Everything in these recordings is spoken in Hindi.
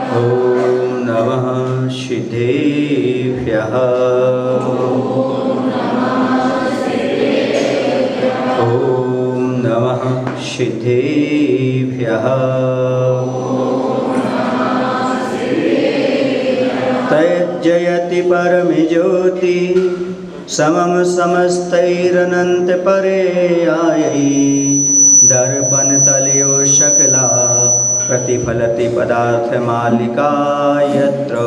ॐ नमः सिद्धेभ्यः। ॐ नमः सिद्धेभ्यः। तज्जयति परमज्योति समं समस्तैरनन्त परेयायै दर्पणतलयो शकला प्रतिफलति पदार्थमालिका यत्र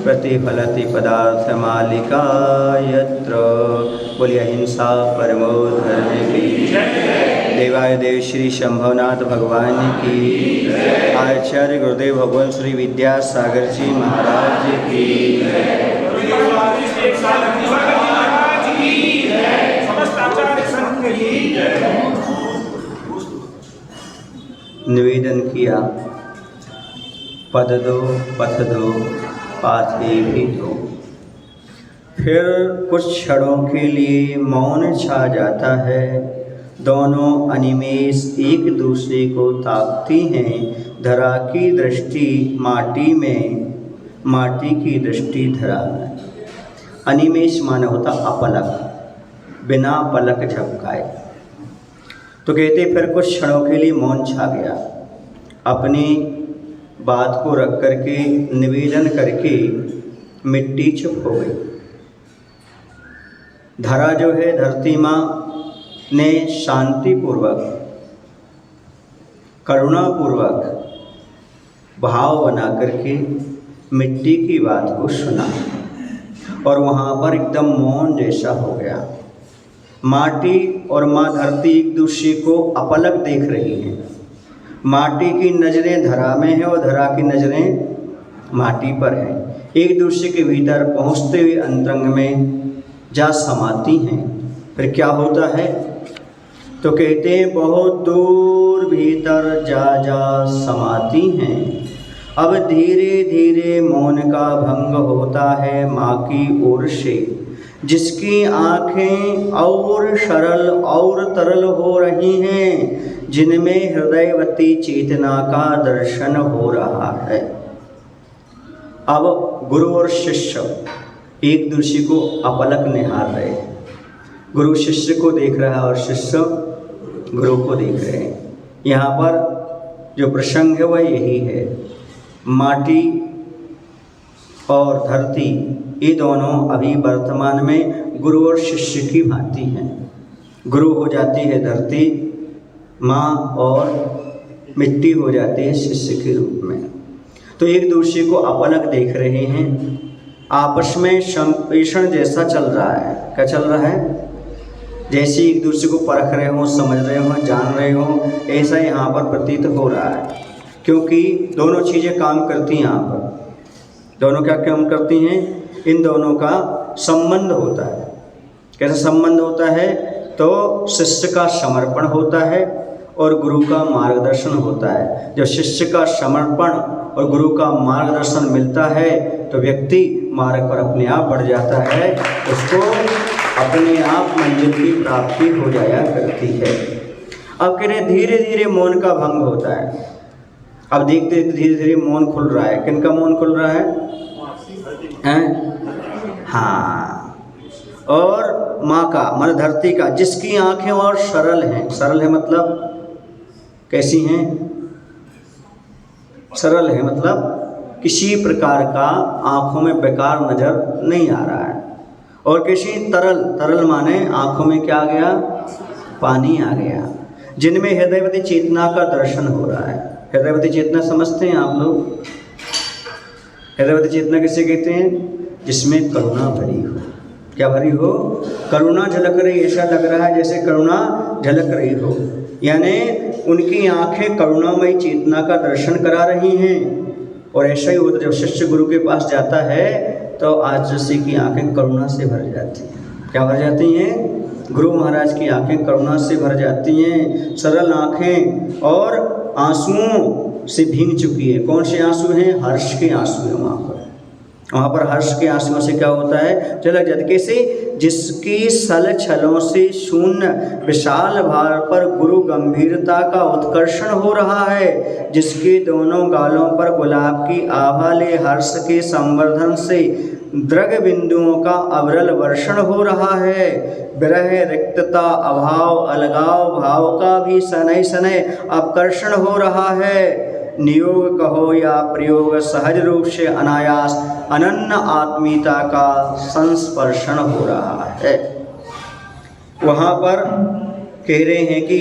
प्रतिफलति पदार्थमालिका यत्र। बोलिए अहिंसा परमो धर्म की देवाय देव श्री शंभवनाथ भगवान की, आचार्य गुरुदेव भगवान श्री विद्यासागर जी महाराज की। निवेदन किया, पद दो पथ दो पाथे भी दो। फिर कुछ क्षणों के लिए मौन छा जाता है। दोनों अनिमेष एक दूसरे को ताकती हैं। धरा की दृष्टि माटी में, माटी की दृष्टि धरा में। अनिमेष माने होता अपलक, बिना पलक झपकाए। तो कहते फिर कुछ क्षणों के लिए मौन छा गया। अपनी बात को रख करके निवेदन करके मिट्टी चुप हो गई। धरा जो है, धरती माँ ने शांतिपूर्वक करुणापूर्वक भाव बना करके मिट्टी की बात को सुना और वहाँ पर एकदम मौन जैसा हो गया। माटी और माँ धरती एक दूसरे को अपलक देख रही हैं। माटी की नज़रें धरा में है और धरा की नज़रें माटी पर हैं। एक दूसरे के भीतर पहुँचते हुए अंतरंग में जा समाती हैं। फिर क्या होता है? तो कहते हैं बहुत दूर भीतर जा जा समाती हैं। अब धीरे धीरे मौन का भंग होता है माँ की ओर से, जिसकी आँखें और सरल और तरल हो रही हैं, जिनमें हृदयवती चेतना का दर्शन हो रहा है। अब गुरु और शिष्य एक दूसरे को अपलक निहार रहे हैं। गुरु शिष्य को देख रहा है और शिष्य गुरु को देख रहे हैं। यहाँ पर जो प्रसंग है वह यही है। माटी और धरती ये दोनों अभी वर्तमान में गुरु और शिष्य की भांति हैं। गुरु हो जाती है धरती माँ और मिट्टी हो जाती है शिष्य के रूप में। तो एक दूसरे को अपलक देख रहे हैं। आपस में संप्रेषण जैसा चल रहा है। क्या चल रहा है? जैसे एक दूसरे को परख रहे हो, समझ रहे हो, जान रहे हो, ऐसा यहाँ पर प्रतीत हो रहा है। क्योंकि दोनों चीज़ें काम करती हैं यहाँ पर। दोनों क्या काम करती हैं? इन दोनों का संबंध होता है। कैसा संबंध होता है? तो शिष्य का समर्पण होता है और गुरु का मार्गदर्शन होता है। जब शिष्य का समर्पण और गुरु का मार्गदर्शन मिलता है तो व्यक्ति मार्ग पर अपने आप बढ़ जाता है। उसको अपने आप मंजिल की प्राप्ति हो जाया करती है। अब कह रहे धीरे धीरे मौन का भंग होता है। अब देखते धीरे धीरे मौन खुल रहा है। किनका मौन खुल रहा है? हाँ, और माँ का मतलब धरती का, जिसकी आंखें और सरल हैं। सरल है मतलब कैसी हैं? सरल है मतलब किसी प्रकार का आंखों में बेकार नजर नहीं आ रहा है। और किसी तरल, तरल माने आंखों में क्या आ गया? पानी आ गया। जिनमें हृदयवती चेतना का दर्शन हो रहा है। हृदयवती चेतना समझते हैं आप लोग? हृदयवती चेतना किसे कहते हैं? जिसमें करुणा भरी हो। क्या भरी हो? करुणा झलक रही। ऐसा लग रहा है जैसे करुणा झलक रही हो। यानी उनकी आंखें करुणामयी चेतना का दर्शन करा रही हैं। और ऐसा ही होता है जब शिष्य गुरु के पास जाता है तो आचार्य की आंखें करुणा से भर जाती हैं। क्या भर जाती हैं? गुरु महाराज की आंखें करुणा से भर जाती हैं। सरल आंखें और आंसुओं से भीग चुकी है। कौन से आंसू हैं? हर्ष के आंसू हैं वहाँ पर। वहाँ पर हर्ष के आंसुओं से क्या होता है, झलक जाती। कैसे? जिसकी सल छलों से शून्य विशाल भार पर गुरु गंभीरता का उत्कर्षण हो रहा है, जिसके दोनों गालों पर गुलाब की आभा ले हर्ष के संवर्धन से दृग बिंदुओं का अविरल वर्षण हो रहा है। विरह, रिक्तता, अभाव, अलगाव भाव का भी शनै शनै आकर्षण हो रहा है। नियोग कहो या प्रयोग, सहज रूप से अनायास अनन्य आत्मीयता का संस्पर्शन हो रहा है। वहाँ पर कह रहे हैं कि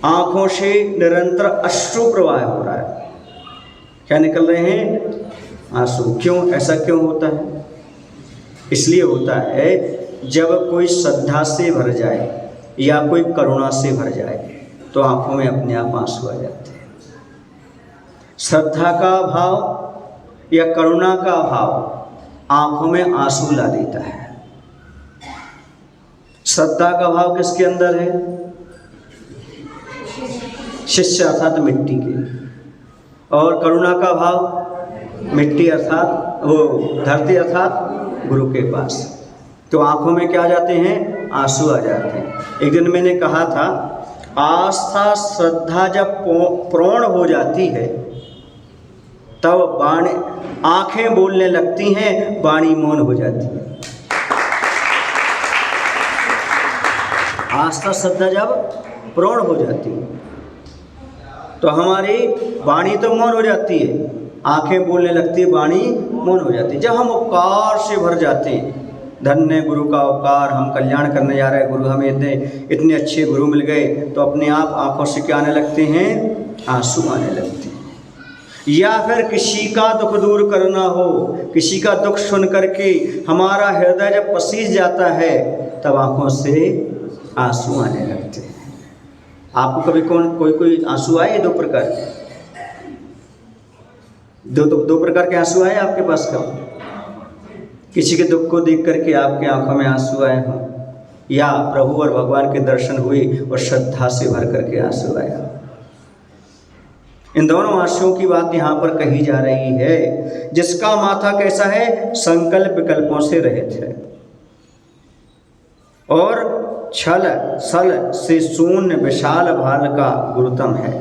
आँखों से निरंतर अश्रु प्रवाह हो रहा है। क्या निकल रहे हैं? आंसू। क्यों? ऐसा क्यों होता है? इसलिए होता है जब कोई श्रद्धा से भर जाए या कोई करुणा से भर जाए तो आंखों में अपने आप आंसू आ जाते हैं। श्रद्धा का भाव या करुणा का भाव आंखों में आंसू ला देता है। श्रद्धा का भाव किसके अंदर है? शिष्य अर्थात मिट्टी के। और करुणा का भाव मिट्टी अर्थात वो धरती अर्थात गुरु के पास। तो आंखों में क्या आ जाते हैं? आंसू आ जाते हैं। एक दिन मैंने कहा था, आस्था श्रद्धा जब प्रौढ़ हो जाती है तब वाणी, आंखें बोलने लगती हैं, वाणी मौन हो जाती है। आस्था श्रद्धा जब प्रौढ़ हो जाती है तो हमारी वाणी तो मौन हो जाती है, आंखें बोलने लगती है, वाणी मौन हो जाती है। जब हम उपकार से भर जाते हैं, धन्य गुरु का उपकार, हम कल्याण करने जा रहे हैं, गुरु हमें इतने अच्छे गुरु मिल गए, तो अपने आप आंखों से क्या आने लगते हैं? आंसू आने लगते हैं। या फिर किसी का दुख दूर करना हो, किसी का दुख सुन करके हमारा हृदय जब पसीज जाता है तब आंखों से आंसू आने लगते हैं। आपको कभी कोई आंसू आए? दो प्रकार के दो प्रकार के आंसू आए आपके पास? कब किसी के दुख को देख करके आपके आंखों में आंसू आए हों, या प्रभु और भगवान के दर्शन हुए और श्रद्धा से भर करके आंसू आया? इन दोनों आंसुओं की बात यहाँ पर कही जा रही है। जिसका माथा कैसा है? संकल्प विकल्पों से रहित है और छल सल से शून्य विशाल भाल का गुरुतम है।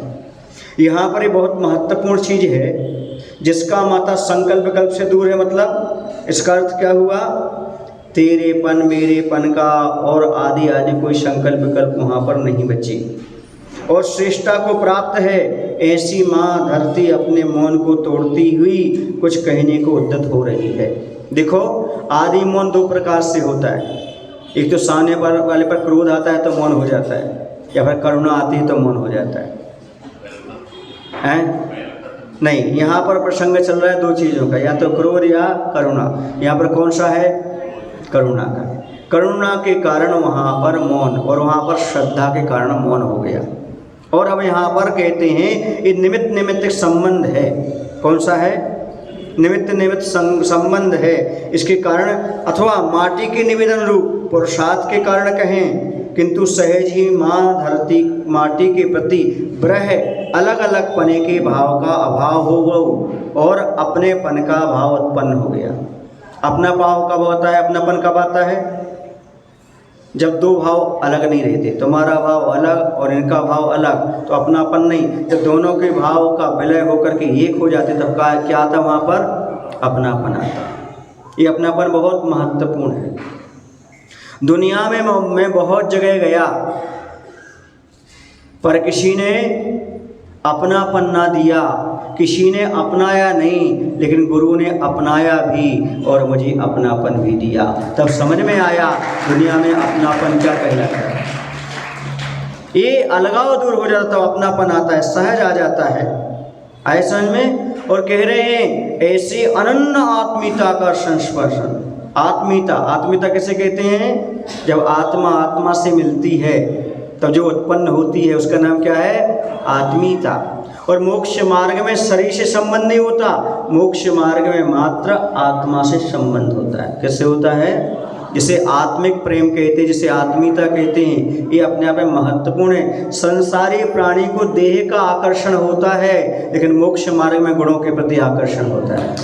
यहाँ पर ये बहुत महत्वपूर्ण चीज है। जिसका माथा संकल्प विकल्प से दूर है, मतलब इसका अर्थ क्या हुआ? तेरेपन मेरेपन का और आदि आदि कोई संकल्प विकल्प वहाँ पर नहीं बची। और श्रेष्ठता को प्राप्त है। ऐसी माँ धरती अपने मौन को तोड़ती हुई कुछ कहने को उद्यत हो रही है। देखो, आदि मौन दो प्रकार से होता है। एक तो सामने वाले पर क्रोध आता है तो मौन हो जाता है, या फिर करुणा आती है तो मौन हो जाता है। नहीं, यहाँ पर प्रसंग चल रहा है दो चीज़ों का, या तो क्रोध या करुणा। यहाँ पर कौन सा है? करुणा का। करुणा के कारण वहाँ पर मौन, और वहाँ पर श्रद्धा के कारण मौन हो गया। और अब यहाँ पर कहते हैं ये निमित्त निमित्त संबंध है। कौन सा है? निमित्त निमित्त संबंध है। इसके कारण, अथवा माटी के निवेदन रूप पुरुषार्थ के कारण कहें, किंतु सहज ही माँ धरती माटी के प्रति ब्रह अलग अलग पने के भाव का अभाव हो गया और अपनेपन का भाव उत्पन्न हो गया। अपना भाव कब होता है? अपनापन कब आता है? जब दो भाव अलग नहीं रहते, तुम्हारा भाव अलग और इनका भाव अलग, तो अपनापन नहीं। जब दोनों के भाव का विलय होकर के एक हो जाते तब क्या आता वहाँ पर? अपनापन आता। ये अपनापन बहुत महत्वपूर्ण है। दुनिया में मैं बहुत जगह गया पर किसी ने अपनापन ना दिया, किसी ने अपनाया नहीं, लेकिन गुरु ने अपनाया भी और मुझे अपनापन भी दिया। तब समझ में आया दुनिया में अपनापन क्या कहलाता है। ये अलगाव दूर हो जाता है, अपनापन आता है, सहज आ जाता है। आए समझ में? और कह रहे हैं ऐसी अनन्य आत्मीयता का संस्पर्शन। आत्मीयता, आत्मीयता किसे कहते हैं? जब आत्मा आत्मा से मिलती है तब जो उत्पन्न होती है उसका नाम क्या है? आत्मीयता। और मोक्ष मार्ग में शरीर से संबंध नहीं होता, मोक्ष मार्ग में मात्र आत्मा से संबंध होता है। कैसे होता है? जिसे आत्मिक प्रेम कहते हैं, जिसे आत्मीयता कहते हैं, ये अपने आप में महत्वपूर्ण है। संसारी प्राणी को देह का आकर्षण होता है, लेकिन मोक्ष मार्ग में गुणों के प्रति आकर्षण होता है।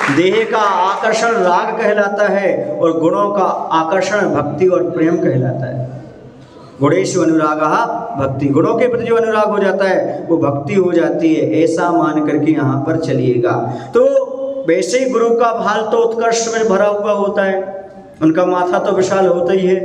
देह का आकर्षण राग कहलाता है और गुणों का आकर्षण भक्ति और प्रेम कहलाता है। गुणेषु अनुरागः भक्ति, गुणों के प्रति जो अनुराग हो जाता है वो भक्ति हो जाती है, ऐसा मान करके यहाँ पर चलिएगा। तो वैसे ही गुरु का भाल तो उत्कर्ष में भरा हुआ होता है, उनका माथा तो विशाल होता ही है।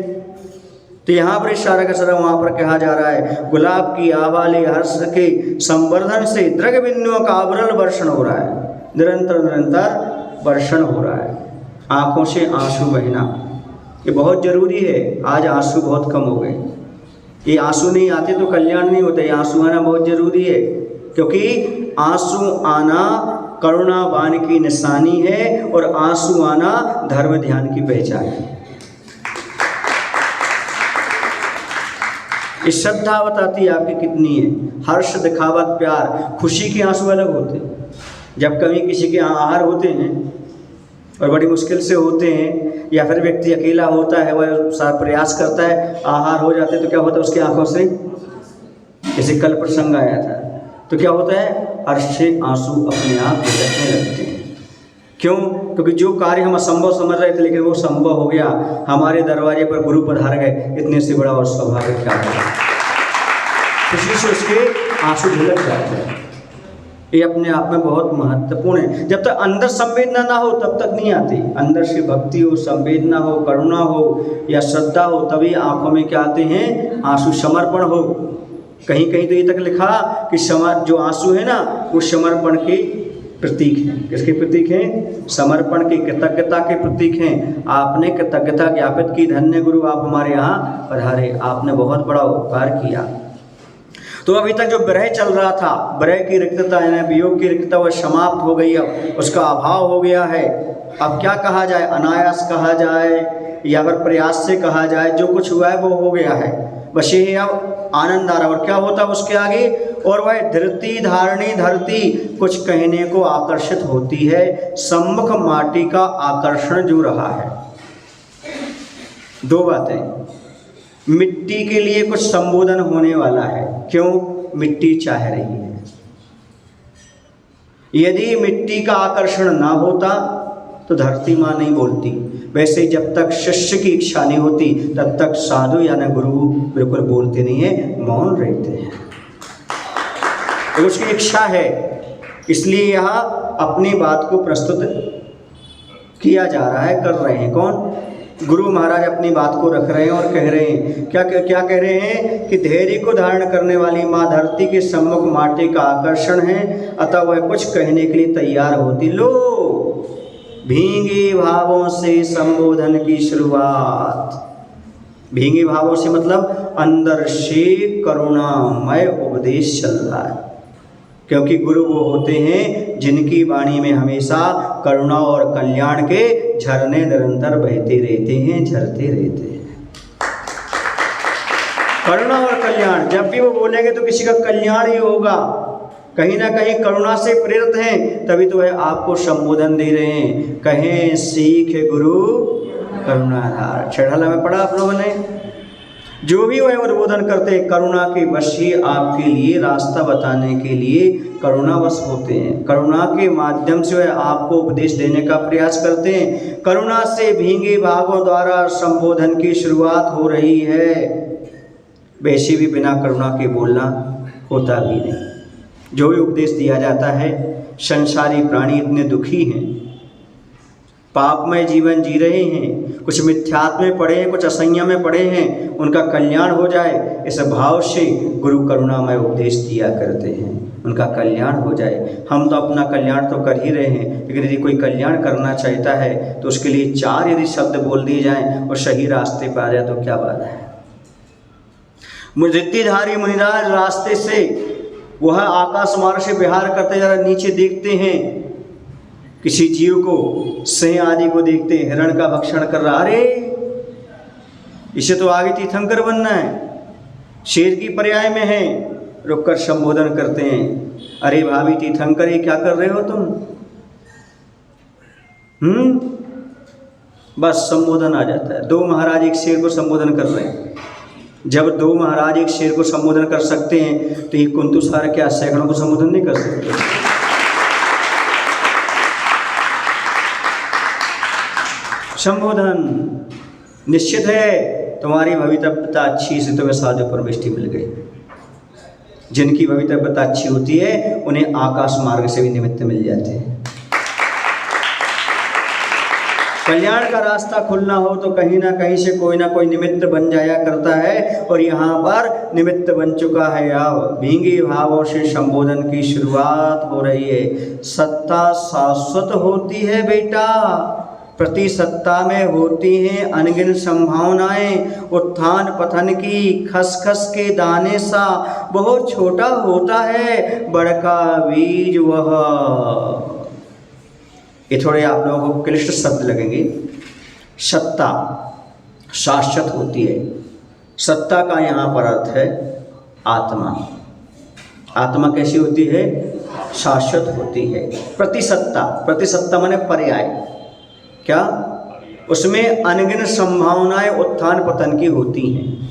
तो यहाँ पर इशारा का सारा वहाँ पर कहा जा रहा है, गुलाब की आवाली हर्ष के संवर्धन से दृग बिंदुओं का आवरण वर्षण हो रहा है, निरंतर निरंतर वर्षण हो रहा है। आंखों से आंसू बहना ये बहुत जरूरी है। आज आंसू बहुत कम हो गए, ये आंसू नहीं आते तो कल्याण नहीं होता, ये आंसू आना बहुत जरूरी है, क्योंकि आंसू आना करुणावान की निशानी है और आंसू आना धर्म ध्यान की पहचान है। इस श्रद्धा बताती है आपकी कितनी है। हर्ष दिखावत प्यार, खुशी के आंसू अलग होते हैं। जब कभी किसी के आहार होते हैं और बड़ी मुश्किल से होते हैं, या फिर व्यक्ति अकेला होता है, वह सारा प्रयास करता है, आहार हो जाते तो क्या होता है उसकी आंखों से, जैसे कल प्रसंग आया था, तो क्या होता है हर्ष से आंसू अपने आप बहने लगते हैं। क्यों? क्योंकि जो कार्य हम असंभव समझ रहे थे लेकिन वो संभव हो गया, हमारे दरवाजे पर गुरु पधार गए, इतने से बड़ा और स्वाभाविक क्या होगा, खुशी से उसके आंसू ढलक जाते हैं। ये अपने आप में बहुत महत्वपूर्ण है। जब तक अंदर संवेदना ना हो तब तक नहीं आती। अंदर से भक्ति हो, संवेदना हो, करुणा हो या श्रद्धा हो, तभी आंखों में क्या आते हैं आंसू, समर्पण हो। कहीं कहीं तो ये तक लिखा कि जो आंसू है ना वो समर्पण के प्रतीक हैं। किसके प्रतीक हैं? समर्पण की, कृतज्ञता के प्रतीक हैं। आपने कृतज्ञता ज्ञापित की, धन्य गुरु आप हमारे यहाँ पधारे, आपने बहुत बड़ा उपकार किया। तो अभी तक जो विरह चल रहा था, विरह की रिक्तता यानी वियोग की रिक्तता वह समाप्त हो गई, अब उसका अभाव हो गया है। अब क्या कहा जाए, अनायास कहा जाए या फिर प्रयास से कहा जाए, जो कुछ हुआ है वो हो गया है, बस ये अब आनंद आ रहा है। और क्या होता है उसके आगे, और वह धरती धारणी धरती कुछ कहने को आकर्षित होती है, सम्मुख माटी का आकर्षण जो रहा है। दो बातें, मिट्टी के लिए कुछ संबोधन होने वाला है। क्यों? मिट्टी चाह रही है। यदि मिट्टी का आकर्षण ना होता तो धरती माँ नहीं बोलती। वैसे जब तक शिष्य की इच्छा नहीं होती तब तक साधु यानी गुरु बिल्कुल बोलते नहीं है, मौन रहते हैं। तो उसकी इच्छा है, इसलिए यहाँ अपनी बात को प्रस्तुत किया जा रहा है, कर रहे हैं। कौन? गुरु महाराज अपनी बात को रख रहे हैं और कह रहे हैं, क्या कह रहे हैं कि धैर्य को धारण करने वाली माँ धरती के सम्मुख माटी का आकर्षण है, अतः वह कुछ कहने के लिए तैयार होती। लो, भींगे भावों से संबोधन की शुरुआत। भींगे भावों से मतलब अंदर से करुणामय उपदेश चल रहा है, क्योंकि गुरु वो होते हैं जिनकी वाणी में हमेशा करुणा और कल्याण के झरने निरंतर बहते रहते हैं, झरते रहते हैं। करुणा और कल्याण, जब भी वो बोलेंगे तो किसी का कल्याण ही होगा। कहीं ना कहीं करुणा से प्रेरित हैं, तभी तो वह आपको संबोधन दे रहे हैं। कहें सीख गुरु करुणाधार, छेड़ाला में पढ़ा आप लोगों ने। जो भी वह उद्बोधन करते हैं करुणा के वश ही आपके लिए रास्ता बताने के लिए करुणावश होते हैं। करुणा के माध्यम से वह आपको उपदेश देने का प्रयास करते हैं। करुणा से भींगे भावों द्वारा संबोधन की शुरुआत हो रही है। वैसे भी बिना करुणा के बोलना होता भी नहीं। जो भी उपदेश दिया जाता है, संसारी प्राणी इतने दुखी हैं, पापमय जीवन जी रहे हैं, कुछ मिथ्यात्व में पड़े हैं, कुछ असंयम में पड़े हैं, उनका कल्याण हो जाए इस भाव से गुरु करुणामय उपदेश दिया करते हैं, उनका कल्याण हो जाए। हम तो अपना कल्याण तो कर ही रहे हैं, लेकिन यदि कोई कल्याण करना चाहता है तो उसके लिए चार यदि शब्द बोल दिए जाएं और सही रास्ते पर आ जाए तो क्या बात है। मुनिधारी मुनिराज रास्ते से वह आकाश मार्ग से विहार करते जा रहे, नीचे देखते हैं किसी जीव को, सिंह आदि को देखते हैं, हिरण का भक्षण कर रहा, अरे इसे तो आगे तीर्थंकर बनना है, शेर की पर्याय में है। रुककर संबोधन करते हैं, अरे भाभी तीर्थंकर ये क्या कर रहे हो तुम? बस संबोधन आ जाता है। दो महाराज एक शेर को संबोधन कर रहे हैं। जब दो महाराज एक शेर को संबोधन कर सकते हैं तो ये कुंतु सारे क्या सैकड़ों को संबोधन नहीं कर सकते? संबोधन निश्चित है तुम्हारी भवितव्यता अच्छी से तुम्हें साधु परमिष्टि मिल गई। जिनकी भवितव्यता अच्छी होती है उन्हें आकाश मार्ग से भी निमित्त मिल जाते हैं। कल्याण का रास्ता खुलना हो तो कहीं ना कहीं से कोई ना कोई निमित्त बन जाया करता है, और यहाँ पर निमित्त बन चुका है। आओ भींगे भावों से संबोधन की शुरुआत हो रही है। सत्ता शाश्वत होती है बेटा, प्रति सत्ता में होती हैं अनगिन संभावनाएं। उत्थान पतन की खसखस के दाने सा बहुत छोटा होता है बड़का बीज वह। ये थोड़े आप लोगों को क्लिष्ट शब्द लगेंगे। सत्ता शाश्वत होती है। सत्ता का यहाँ पर अर्थ है आत्मा। आत्मा कैसी होती है? शाश्वत होती है। प्रतिसत्ता, प्रतिसत्ता माने पर्याय। क्या? उसमें अनगिनत संभावनाएं उत्थान पतन की होती हैं,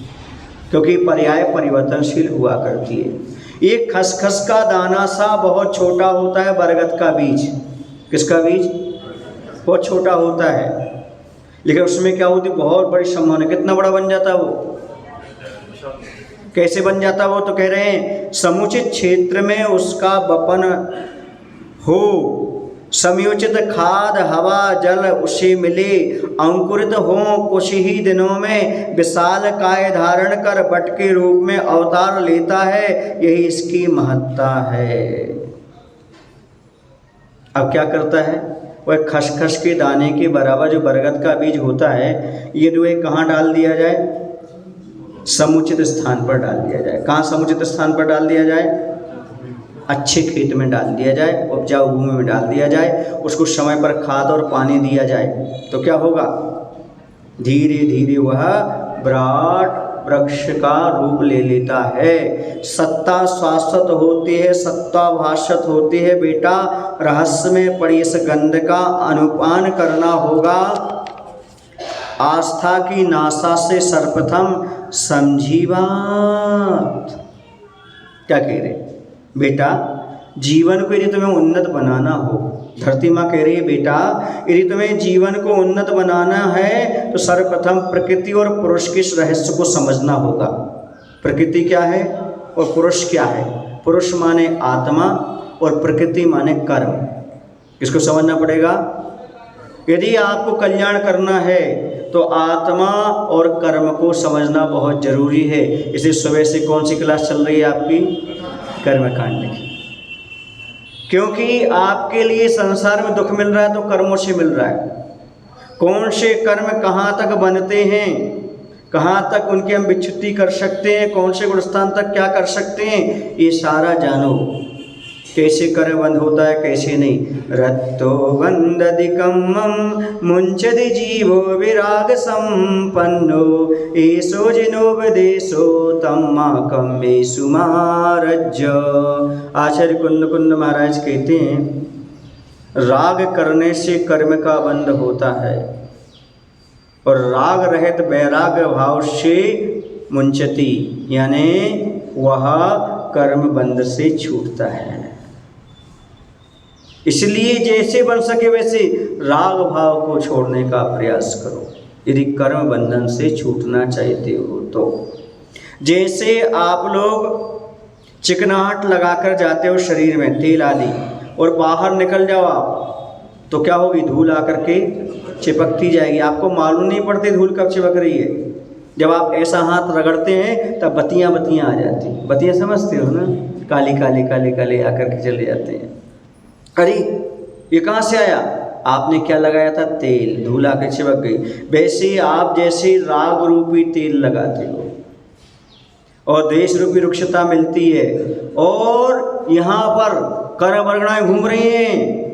क्योंकि पर्याय परिवर्तनशील हुआ करती है। एक खसखस का दाना सा बहुत छोटा होता है बरगद का बीज। किसका बीज? बहुत छोटा होता है, लेकिन उसमें क्या होती? बहुत बड़ी संभावना। कितना बड़ा बन जाता है वो? कैसे बन जाता वो? तो कह रहे हैं समुचित क्षेत्र में उसका वपन हो, समयोचित खाद हवा जल उसे मिले, अंकुरित हो कुछ ही दिनों में विशाल काय धारण कर बट के रूप में अवतार लेता है। यही इसकी महत्ता है। अब क्या करता है? वह खसखस के दाने के बराबर जो बरगद का बीज होता है, ये जो है कहाँ डाल दिया जाए? समुचित स्थान पर डाल दिया जाए। कहाँ समुचित स्थान पर डाल दिया जाए? अच्छे खेत में डाल दिया जाए, उपजाऊ भूमि में डाल दिया जाए। उसको समय पर खाद और पानी दिया जाए तो क्या होगा? धीरे धीरे वह विराट वृक्ष का रूप ले लेता है। सत्ता शाश्वत होती है, सत्ता भाषत होती है बेटा। रहस्य में पड़ी इस गंध का अनुपान करना होगा। आस्था की नासा से सर्वप्रथम समझी बात। क्या कह रहे बेटा? जीवन को यदि तुम्हें उन्नत बनाना हो, धरती माँ कह रही है बेटा यदि तुम्हें जीवन को उन्नत बनाना है तो सर्वप्रथम प्रकृति और पुरुष के इस रहस्य को समझना होगा। प्रकृति क्या है और पुरुष क्या है? पुरुष माने आत्मा और प्रकृति माने कर्म। इसको समझना पड़ेगा। यदि आपको कल्याण करना है तो आत्मा और कर्म को समझना बहुत जरूरी है। इसलिए सुबह से कौन सी क्लास चल रही है आपकी? कर्मकांड की। क्योंकि आपके लिए संसार में दुख मिल रहा है तो कर्मों से मिल रहा है। कौन से कर्म कहाँ तक बनते हैं, कहाँ तक उनकी हम विच्छुति कर सकते हैं, कौन से गुणस्थान तक क्या कर सकते हैं, ये सारा जानो। कैसे कर्म बंद होता है, कैसे नहीं। रत्तो बंदधिकम मुंचदि जीवो विराग संपन्नो एसो जिनोपदेशो तम्मा कम्मे सुमारज। आचार्य कुंद कुंद महाराज कहते हैं राग करने से कर्म का बंध होता है, और राग रहित वैराग्य भाव से मुंचती यानी वह कर्म बंध से छूटता है। इसलिए जैसे बन सके वैसे राग भाव को छोड़ने का प्रयास करो यदि कर्म बंधन से छूटना चाहते हो तो। जैसे आप लोग चिकनाहट लगाकर जाते हो शरीर में तेल आदि, और बाहर निकल जाओ आप तो क्या होगी? धूल आकर के चिपकती जाएगी। आपको मालूम नहीं पड़ती धूल कब चिपक रही है। जब आप ऐसा हाथ रगड़ते हैं तब बत्तियां बत्तियां आ जाती। बत्तियां समझते हो ना? काली काली काली काली आकर के चले जाते हैं। अरे ये कहाँ से आया? आपने क्या लगाया था? तेल। धूल आकर चिपक गई। वैसे आप जैसे राग रूपी तेल लगाते हो और देश रूपी रुक्षता मिलती है, और यहाँ पर कर्म वर्गणाएं घूम रही हैं।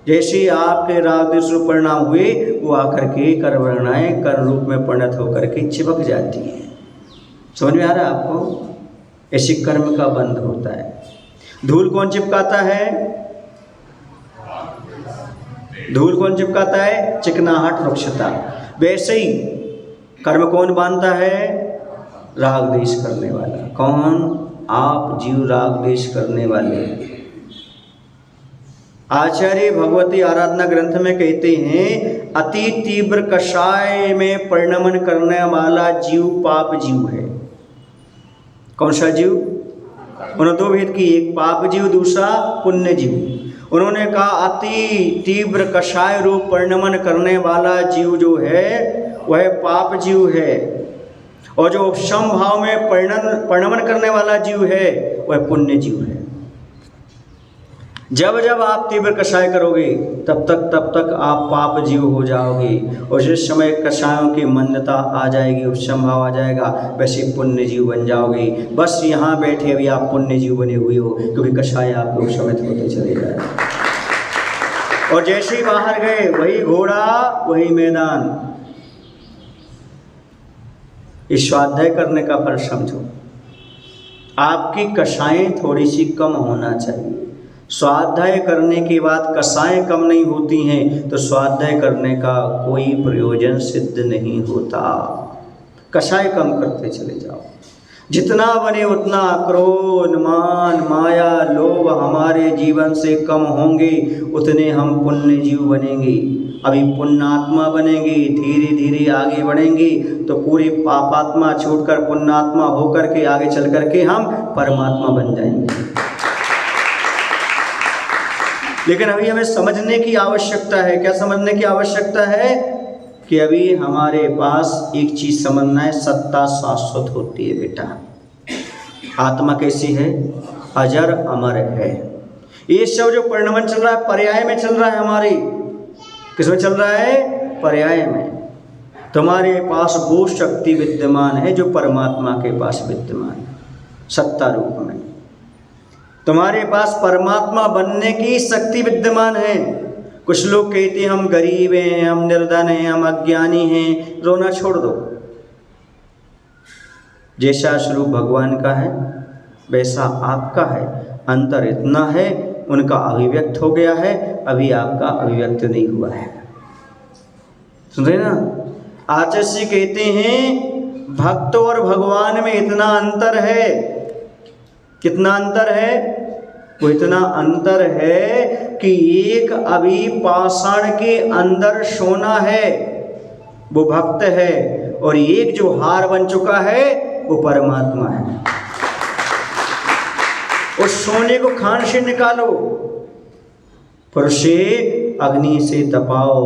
जैसे आपके राग देश रूप परिणाम हुए वो आकर के कर्म वर्गणाएं कर्म रूप में परिणत होकर के चिपक जाती हैं। समझ में आ रहा है आपको? ऐसे कर्म का बंध होता है। धूल कौन चिपकाता है? धूल कौन चिपकाता है? चिकनाहट रुक्षता। वैसे ही कर्म कौन बांधता है? राग द्वेष करने वाला। कौन? आप जीव राग द्वेष करने वाले। आचार्य भगवती आराधना ग्रंथ में कहते हैं अति तीव्र कषाय में परिणमन करने वाला जीव पाप जीव है। कौन सा जीव? उन्होंने दो भेद की, एक पाप जीव, दूसरा पुण्य जीव। उन्होंने कहा अति तीव्र कषाय रूप परिणमन करने वाला जीव जो है वह पाप जीव है, और जो उपशम भाव में परिणमन करने वाला जीव है वह पुण्य जीव है। जब जब आप तीव्र कषाय करोगे तब तक आप पाप जीव हो जाओगे, और जिस समय कषायों की मंदता आ जाएगी, उपशम भाव आ जाएगा, वैसे पुण्य जीव बन जाओगे। बस यहाँ बैठे अभी आप पुण्य जीव बने हुए हो, क्योंकि कषाय आपको उपशमित होते चले जाए। और जैसे ही बाहर गए वही घोड़ा वही मैदान। इस स्वाध्याय करने का फल समझो, आपकी कषायें थोड़ी सी कम होना चाहिए। स्वाध्याय करने के बाद कषायें कम नहीं होती हैं तो स्वाध्याय करने का कोई प्रयोजन सिद्ध नहीं होता। कषाय कम करते चले जाओ, जितना बने उतना क्रोध, मान, माया, लोभ हमारे जीवन से कम होंगे उतने हम पुण्य जीव बनेंगे। अभी पुण्यात्मा बनेंगे, धीरे धीरे आगे बढ़ेंगे तो पूरी पापात्मा छूटकर पुण्यात्मा होकर के आगे चल करके हम परमात्मा बन जाएंगे। लेकिन अभी हमें समझने की आवश्यकता है। क्या समझने की आवश्यकता है? कि अभी हमारे पास एक चीज समझना है, सत्ता शाश्वत होती है बेटा। आत्मा कैसी है? अजर अमर है। ये सब जो परिणमन चल रहा है पर्याय में चल रहा है। हमारी किसमें चल रहा है? पर्याय में। तुम्हारे पास वो शक्ति विद्यमान है जो परमात्मा के पास विद्यमान है, सत्ता रूप में। तुम्हारे पास परमात्मा बनने की शक्ति विद्यमान है। कुछ लोग कहते हैं हम गरीब हैं, हम निर्धन हैं, हम अज्ञानी हैं। रोना छोड़ दो। जैसा स्वरूप भगवान का है वैसा आपका है। अंतर इतना है उनका अभिव्यक्त हो गया है, अभी आपका अभिव्यक्त नहीं हुआ है। सुन रहे ना? आचार्य कहते हैं भक्त और भगवान में इतना अंतर है। कितना अंतर है? वो इतना अंतर है कि एक अभी पाषाण के अंदर सोना है, वो भक्त है, और एक जो हार बन चुका है वो परमात्मा है। उस सोने को खान से निकालो, फिर उसे अग्नि से तपाओ,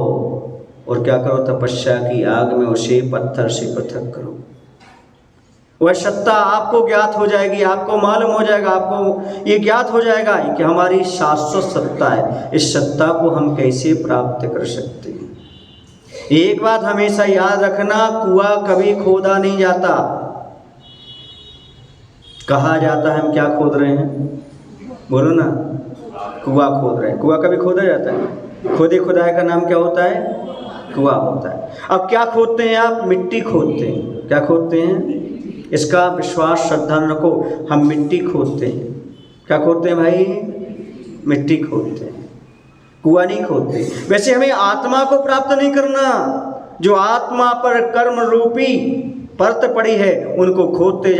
और क्या करो? तपस्या की आग में उसे पत्थर से पृथक करो। वह सत्ता आपको ज्ञात हो जाएगी, आपको मालूम हो जाएगा, आपको ये ज्ञात हो जाएगा कि हमारी शाश्वत सत्ता है। इस सत्ता को हम कैसे प्राप्त कर सकते हैं? एक बात हमेशा याद रखना, कुआं कभी खोदा नहीं जाता। कहा जाता है हम क्या खोद रहे हैं? बोलो ना। कुआं खोद रहे हैं। कुआं कभी खोदा जाता है? खोदे खुदाई का नाम क्या होता है? कुआं होता है। अब क्या खोदते हैं आप? मिट्टी खोदते हैं। क्या खोदते हैं? इसका विश्वास श्रद्धा रखो, हम मिट्टी खोदते हैं। क्या खोदते हैं भाई? मिट्टी खोदते हैं, कुआं नहीं खोदते। वैसे हमें आत्मा को प्राप्त नहीं करना। जो आत्मा पर कर्म रूपी परत पड़ी है उनको खोदते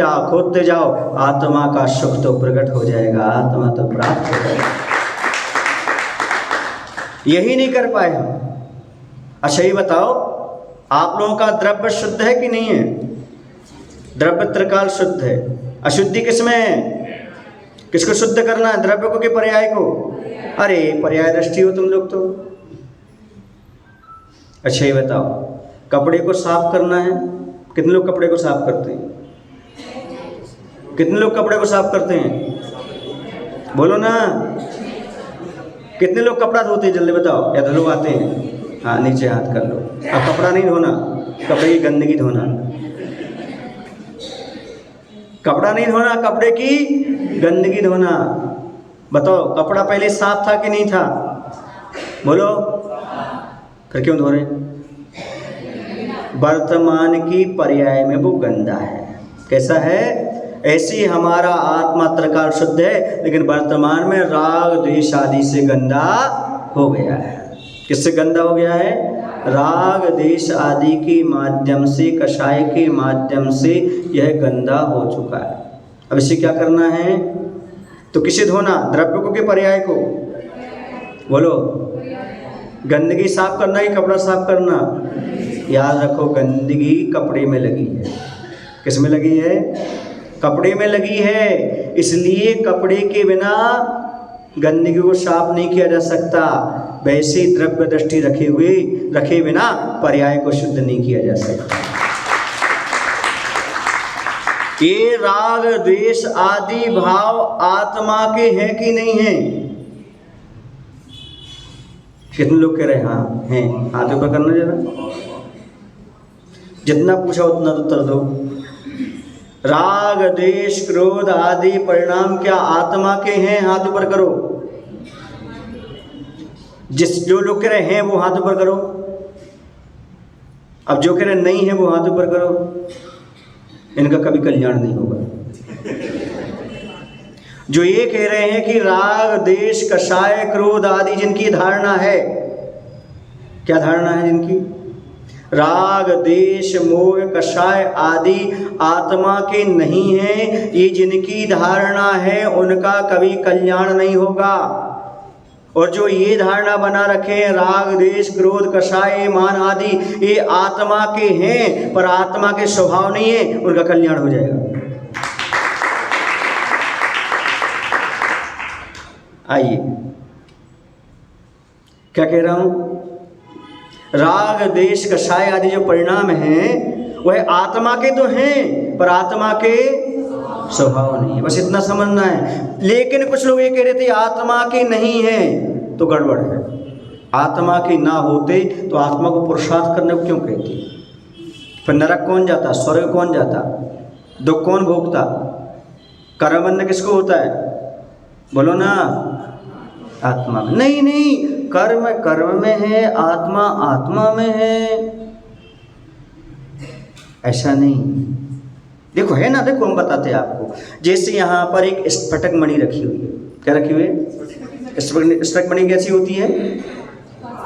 जाओ, आत्मा का सुख तो प्रकट हो जाएगा, आत्मा तो प्राप्त हो जाएगा। यही नहीं कर पाए हम। अच्छा ये बताओ, आप लोगों का द्रव्य शुद्ध है कि नहीं है? द्रव्य त्रिकाल शुद्ध है। अशुद्धि किसमें है? किसको शुद्ध करना है? द्रव्य को कि पर्याय को? अरे पर्याय दृष्टि हो तुम लोग तो। अच्छा ये बताओ, कपड़े को साफ करना है, कितने लोग कपड़े को साफ करते हैं? कितने लोग कपड़े को साफ करते हैं? बोलो ना। कितने लोग कपड़ा धोते हैं? जल्दी बताओ। या धुलवाते हैं? हाँ, नीचे हाथ कर लो। अब कपड़ा नहीं धोना, कपड़े की गंदगी धोना। कपड़ा नहीं धोना, कपड़े की गंदगी धोना। बताओ, कपड़ा पहले साफ था कि नहीं था? बोलो। फिर क्यों धो रहे? वर्तमान की पर्याय में वो गंदा है। कैसा है? ऐसी हमारा आत्मा त्रिकाल शुद्ध है, लेकिन वर्तमान में राग द्वेष आदि से गंदा हो गया है। किससे गंदा हो गया है? राग द्वेष आदि के माध्यम से, कषाय के माध्यम से यह गंदा हो चुका है। अब इसे क्या करना है? तो किसे धोना? द्रव्य को कि पर्याय को? बोलो, गंदगी साफ करना कि कपड़ा साफ करना? याद रखो, गंदगी कपड़े में लगी है। किस में लगी है? कपड़े में लगी है। इसलिए कपड़े के बिना गंदगी को साफ नहीं किया जा सकता। वैसे ही द्रव्य दृष्टि रखे बिना पर्याय को शुद्ध नहीं किया जा सकता। ये राग द्वेष आदि भाव आत्मा के हैं कि नहीं हैं? कितने लोग कह रहे हैं हाँ हैं? हाथ ऊपर करना जरा, जितना पूछा उतना उत्तर दो। राग द्वेष क्रोध आदि परिणाम क्या आत्मा के हैं? हाथ ऊपर करो। जो लोग कह रहे हैं वो हाथ ऊपर करो। अब जो कह रहे नहीं है वो हाथ ऊपर करो। इनका कभी कल्याण नहीं होगा। जो ये कह रहे हैं कि राग द्वेष कषाय क्रोध आदि जिनकी धारणा है, क्या धारणा है जिनकी? राग द्वेष मोह कषाय आदि आत्मा के नहीं है, ये जिनकी धारणा है उनका कभी कल्याण नहीं होगा। और जो ये धारणा बना रखे हैं राग द्वेष क्रोध कषाय मान आदि ये आत्मा के हैं पर आत्मा के स्वभाव नहीं है, उनका कल्याण हो जाएगा। आइए क्या कह रहा हूं? राग द्वेष कषाय आदि जो परिणाम हैं वह आत्मा के तो हैं पर आत्मा के स्वभाव नहीं है, बस इतना समझना है। लेकिन कुछ लोग ये कह रहे थे आत्मा के नहीं है, तो गड़बड़ है। आत्मा के ना होते तो आत्मा को पुरुषार्थ करने को क्यों कहती? फिर नरक कौन जाता? स्वर्ग कौन जाता? दुख कौन भोगता? कर्मबंध किसको होता है? बोलो ना, आत्मा में। नहीं, कर्म कर्म में है, आत्मा आत्मा में है, ऐसा नहीं। देखो है ना, देखो हम बताते हैं आपको। जैसे यहाँ पर एक स्फटिक मणि रखी हुई है। क्या रखी हुई है? स्फटिक मणि कैसी होती है?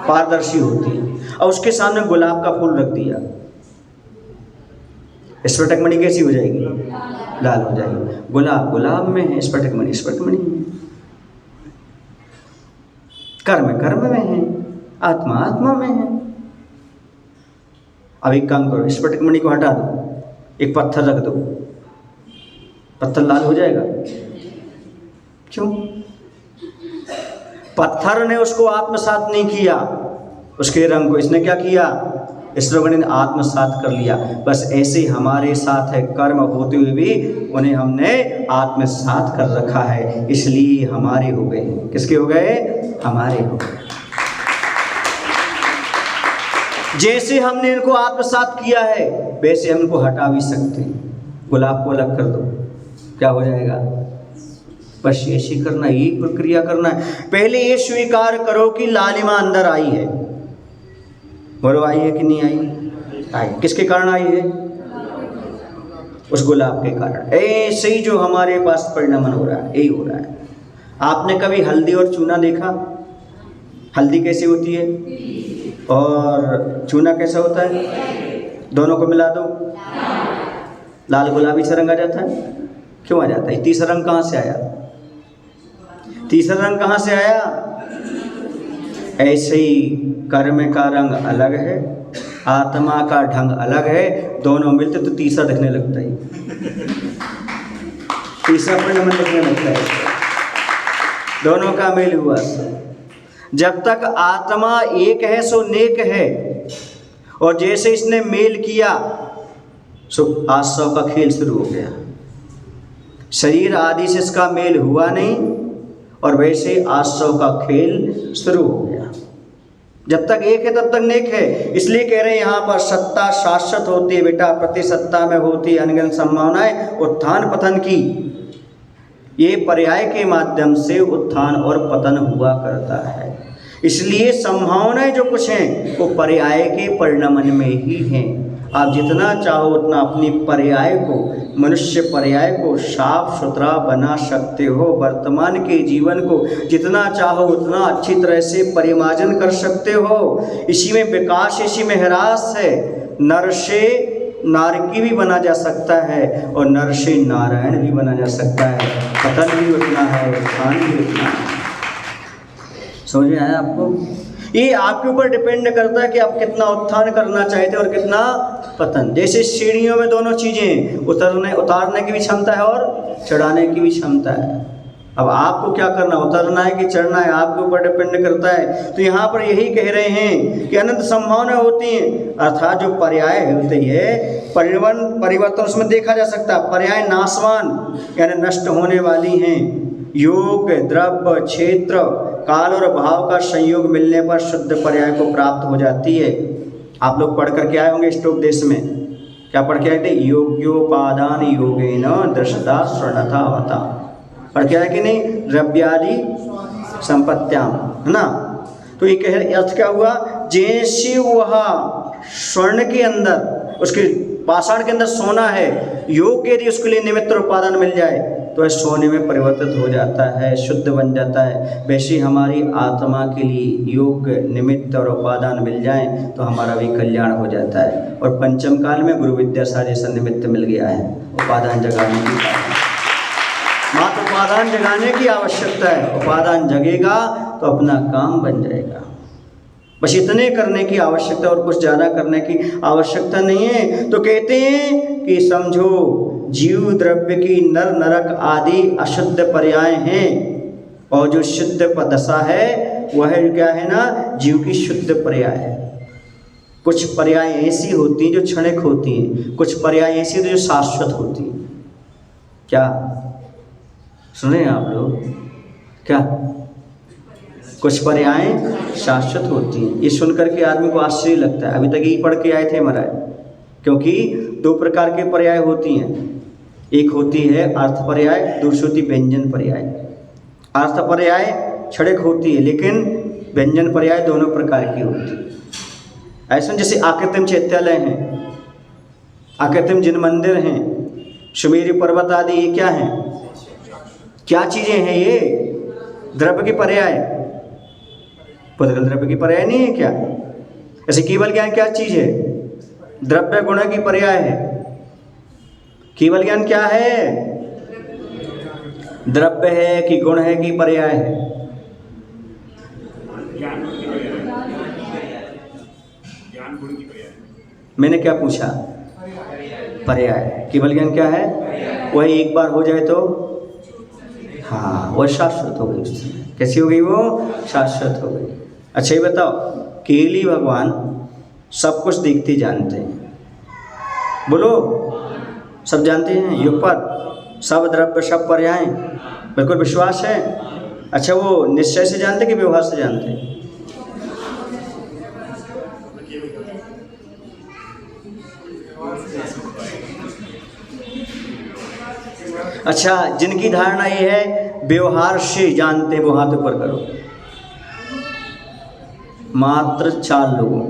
पारदर्शी होती है। और उसके सामने गुलाब का फूल रख दिया, स्फटिक मणि कैसी हो जाएगी? लाल हो जाएगी। गुलाब गुलाब में है, स्फटिक मणि स्फटिक मणि में। कर्म कर्म में है, आत्मा आत्मा में है। अब एक काम करो, स्फटिक मणि को हटा दो, एक पत्थर रख दो, पत्थर लाल हो जाएगा? क्यों? पत्थर ने उसको आत्मसात नहीं किया, उसके रंग को इसने क्या किया? ईश्वर ने आत्मसात कर लिया। बस ऐसे हमारे साथ है, कर्म होते हुए भी उन्हें हमने आत्मसात कर रखा है, इसलिए हमारे हो गए। किसके हो गए? हमारे हो गए। जैसे हमने इनको आत्मसात किया है वैसे हम इनको हटा भी सकते हैं। गुलाब को अलग कर दो, क्या हो जाएगा? बस ऐसी करना, यही प्रक्रिया करना है। पहले ये स्वीकार करो कि लालिमा अंदर आई है। बोलो, आई है कि नहीं आई? आई। किसके कारण आई है? उस गुलाब के कारण। ऐसे ही जो हमारे पास परिणमन हो रहा है, यही हो रहा है। आपने कभी हल्दी और चूना देखा? हल्दी कैसी होती है और चूना कैसा होता है? दोनों को मिला दो, लाल गुलाबी सा रंग आ जाता है। क्यों आ जाता है? तीसरा रंग कहाँ से आया? तीसरा रंग कहाँ से आया? ऐसे ही कर्म का रंग अलग है, आत्मा का ढंग अलग है, दोनों मिलते तो तीसरा दिखने लगता है, तीसरा परिणाम दिखने लगता है। दोनों का मेल हुआ। जब तक आत्मा एक है सो नेक है, और जैसे इसने मेल किया सो आसव का खेल शुरू हो गया। शरीर आदि से इसका मेल हुआ नहीं और वैसे आसव का खेल शुरू हो गया। जब तक एक है तब तक नेक है। इसलिए कह रहे हैं यहाँ पर सत्ता शाश्वत होती है बेटा, प्रति सत्ता में होती है अनगिनत संभावनाएं उत्थान पतन की। ये पर्याय के माध्यम से उत्थान और पतन हुआ करता है। इसलिए संभावनाएं जो कुछ हैं वो पर्याय के परिणमन में ही हैं। आप जितना चाहो उतना अपनी पर्याय को, मनुष्य पर्याय को साफ सुथरा बना सकते हो। वर्तमान के जीवन को जितना चाहो उतना अच्छी तरह से परिमार्जन कर सकते हो। इसी में विकास, इसी में ह्रास है। नर से नारकी भी बना जा सकता है और नर से नारायण भी बना जा सकता है। पतन भी उतना है, उत्थान भी उतना है। समझ में आया आपको? ये आपके ऊपर डिपेंड करता है कि आप कितना उत्थान करना चाहते हैं और कितना पतन। जैसे सीढ़ियों में दोनों चीज़ें, उतारने की भी क्षमता है और चढ़ाने की भी क्षमता है। अब आपको क्या करना, उतरना है कि चढ़ना है, आपके ऊपर डिपेंड करता है। तो यहाँ पर यही कह रहे हैं कि अनंत संभावना होती हैं, अर्थात जो पर्याय होती है, परिवर्तन उसमें देखा जा सकता है। पर्याय नाशवान यानी नष्ट होने वाली हैं। योग, द्रव्य, क्षेत्र, काल और भाव का संयोग मिलने पर शुद्ध पर्याय को प्राप्त हो जाती है। आप लोग पढ़ करके आए होंगे स्टोपदेश में, क्या पढ़ के आए थे? योग्योपादान योगेन दृष्टा श्रणता अवता। पढ़ के आए कि नहीं? द्रव्यादि संपत्त्याम, है ना? तो ये कह अर्थ क्या हुआ? जैसे वह स्वर्ण के अंदर, उसके पाषाण के अंदर सोना है, योग यदि उसके लिए निमित्त और उपादान मिल जाए तो वह सोने में परिवर्तित हो जाता है, शुद्ध बन जाता है। वैसे हमारी आत्मा के लिए योग, निमित्त और उपादान मिल जाए तो हमारा भी कल्याण हो जाता है। और पंचम काल में गुरु विद्या सा जैसा निमित्त मिल गया है उपादान जगाने की। मात्र उपादान जगाने की आवश्यकता है, उपादान जगेगा तो अपना काम बन जाएगा। बस इतने करने की आवश्यकता, और कुछ ज़्यादा करने की आवश्यकता नहीं है। तो कहते हैं कि समझो, जीव द्रव्य की नर नरक आदि अशुद्ध पर्याय हैं, और जो शुद्ध दशा है वह क्या है ना, जीव की शुद्ध पर्याय है। कुछ पर्याय ऐसी होती हैं जो क्षणिक होती हैं, कुछ पर्याय ऐसी होती हैं जो शाश्वत होती हैं। क्या सुने आप लोग? क्या कुछ पर्याय शाश्वत होती हैं। ये सुनकर के आदमी को आश्चर्य लगता है। अभी तक यही पढ़ के आए थे महाराज, क्योंकि दो प्रकार के पर्याय होती हैं। एक होती है अर्थ पर्याय, दूसरी होती व्यंजन पर्याय। अर्थ पर्याय क्षणिक होती है, लेकिन व्यंजन पर्याय दोनों प्रकार की होती है। ऐसा जैसे आकृतिम चैत्यालय हैं, आकृतिम जिन मंदिर हैं, सुमेरु पर्वत आदि, ये क्या हैं? क्या चीज़ें हैं ये? द्रव्य की पर्याय, पुद्गल द्रव्य की पर्याय नहीं है क्या? ऐसे केवल ज्ञान क्या चीज़ है? द्रव्य गुण की पर्याय है। केवल ज्ञान क्या है? द्रव्य है कि गुण है कि पर्याय है? मैंने क्या पूछा? पर्याय। केवल ज्ञान क्या है? वही एक बार हो जाए तो हाँ, वह शाश्वत हो गई। उससे कैसी हो गई? वो शाश्वत हो गई। अच्छा ये बताओ, केवली भगवान सब कुछ देखते जानते हैं, बोलो सब जानते हैं, युगपत सब द्रव्य सब पर्याय, बिल्कुल विश्वास है। अच्छा वो निश्चय से जानते कि व्यवहार से जानते हैं? अच्छा, जिनकी धारणा ये है व्यवहार से जानते, वो हाथ ऊपर करो। मात्र 4 लोगों।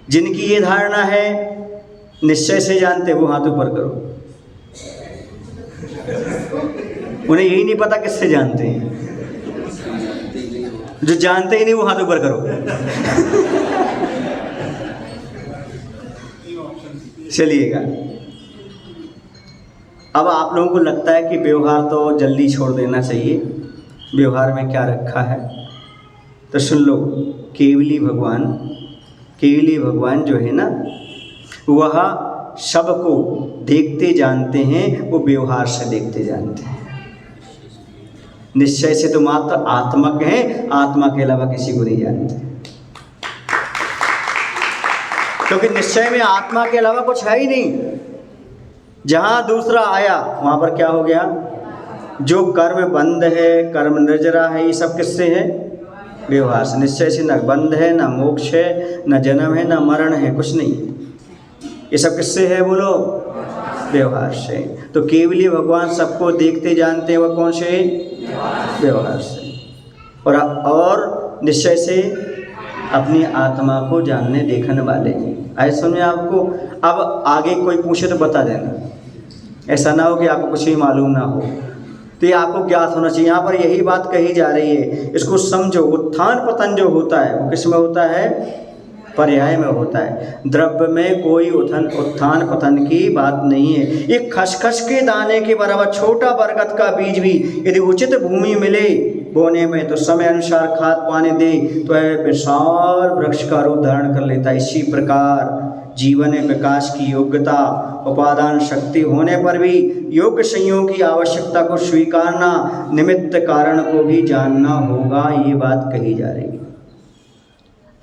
जिनकी ये धारणा है निश्चय से जानते, वो हाथ ऊपर करो। उन्हें यही नहीं पता किससे जानते हैं। जो जानते ही नहीं वो हाथ ऊपर करो। चलिएगा, अब आप लोगों को लगता है कि व्यवहार तो जल्दी छोड़ देना चाहिए, व्यवहार में क्या रखा है? तो सुन लो, केवली भगवान जो है ना, वह सबको देखते जानते हैं, वो व्यवहार से देखते जानते हैं। निश्चय से तो मात्र आत्मज्ञ हैं, आत्मा के अलावा किसी को नहीं जानते, क्योंकि निश्चय में आत्मा के अलावा कुछ है ही नहीं। जहाँ दूसरा आया वहाँ पर क्या हो गया? जो कर्म बंध है, कर्म निर्जरा है, ये सब किससे है? व्यवहार से। निश्चय से न बंध है, न मोक्ष है, न जन्म है, न मरण है, कुछ नहीं। ये सब किससे है बोलो? व्यवहार से। तो केवली भगवान सबको देखते जानते हैं, वह कौन से? व्यवहार से। और निश्चय से अपनी आत्मा को जानने देखने वाले हैं। ऐसा में आपको अब आगे कोई पूछे तो बता देना, ऐसा ना हो कि आपको कुछ ही मालूम ना हो। तो ये आपको ज्ञात होना चाहिए। यहाँ पर यही बात कही जा रही है, इसको समझो। उत्थान पतन जो होता है वो किस में होता है? पर्याय में होता है। द्रव्य में कोई उत्थान पतन की बात नहीं है। एक खसखस के दाने के बराबर छोटा बरगद का बीज भी यदि उचित भूमि मिले बोने में तो समय अनुसार खाद पानी दे तो यह विशाल वृक्ष का रूप धारण कर लेता है। इसी प्रकार जीवन में विकास की योग्यता उपादान शक्ति होने पर भी योग्य संयोग की आवश्यकता को स्वीकारना, निमित्त कारण को भी जानना होगा, ये बात कही जा रही है।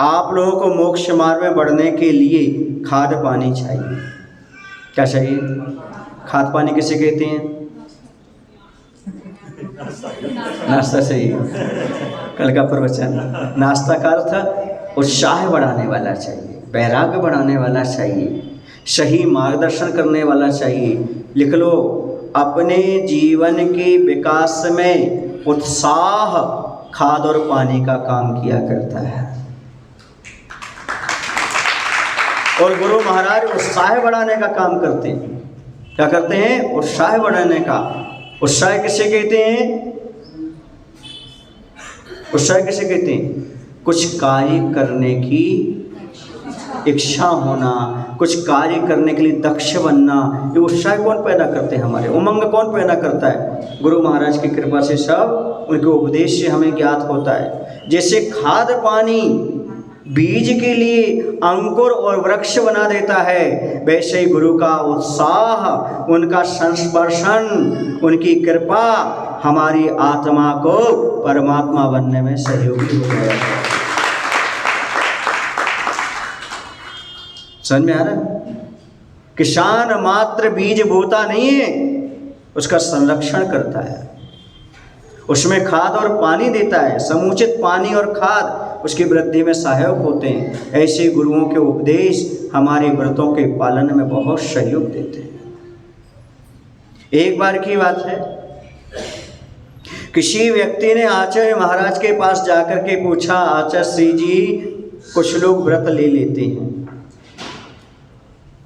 आप लोगों को मोक्ष मार्ग में बढ़ने के लिए खाद पानी चाहिए। क्या चाहिए? खाद पानी किसे कहते हैं? नाश्ता चाहिए। कल का प्रवचन, नाश्ता का अर्थ उत्साह बढ़ाने वाला चाहिए, वैराग्य बढ़ाने वाला चाहिए, सही मार्गदर्शन करने वाला चाहिए। लिख लो, अपने जीवन के विकास में उत्साह खाद और पानी का काम किया करता है। और गुरु महाराज उत्साह बढ़ाने का काम करते हैं। क्या करते हैं? उत्साह बढ़ाने का। उत्साह किसे कहते हैं? उत्साह किसे कहते हैं? कुछ कार्य करने की इच्छा होना, कुछ कार्य करने के लिए दक्ष बनना। ये उत्साह कौन पैदा करते हैं? हमारे उमंग कौन पैदा करता है? गुरु महाराज की कृपा से सब उनके उपदेश से हमें ज्ञात होता है। जैसे खाद पानी बीज के लिए अंकुर और वृक्ष बना देता है, वैसे ही गुरु का उत्साह, उनका संस्पर्शन, उनकी कृपा हमारी आत्मा को परमात्मा बनने में सहयोगी हो गया है। समझ में आ रहा है? किसान मात्र बीज बोता नहीं है, उसका संरक्षण करता है, उसमें खाद और पानी देता है। समुचित पानी और खाद उसकी वृद्धि में सहायक होते हैं। ऐसे गुरुओं के उपदेश हमारे व्रतों के पालन में बहुत सहयोग देते हैं। एक बार की बात है, किसी व्यक्ति ने आचार्य महाराज के पास जाकर के पूछा, आचार्य श्री जी, कुछ लोग व्रत ले लेते हैं।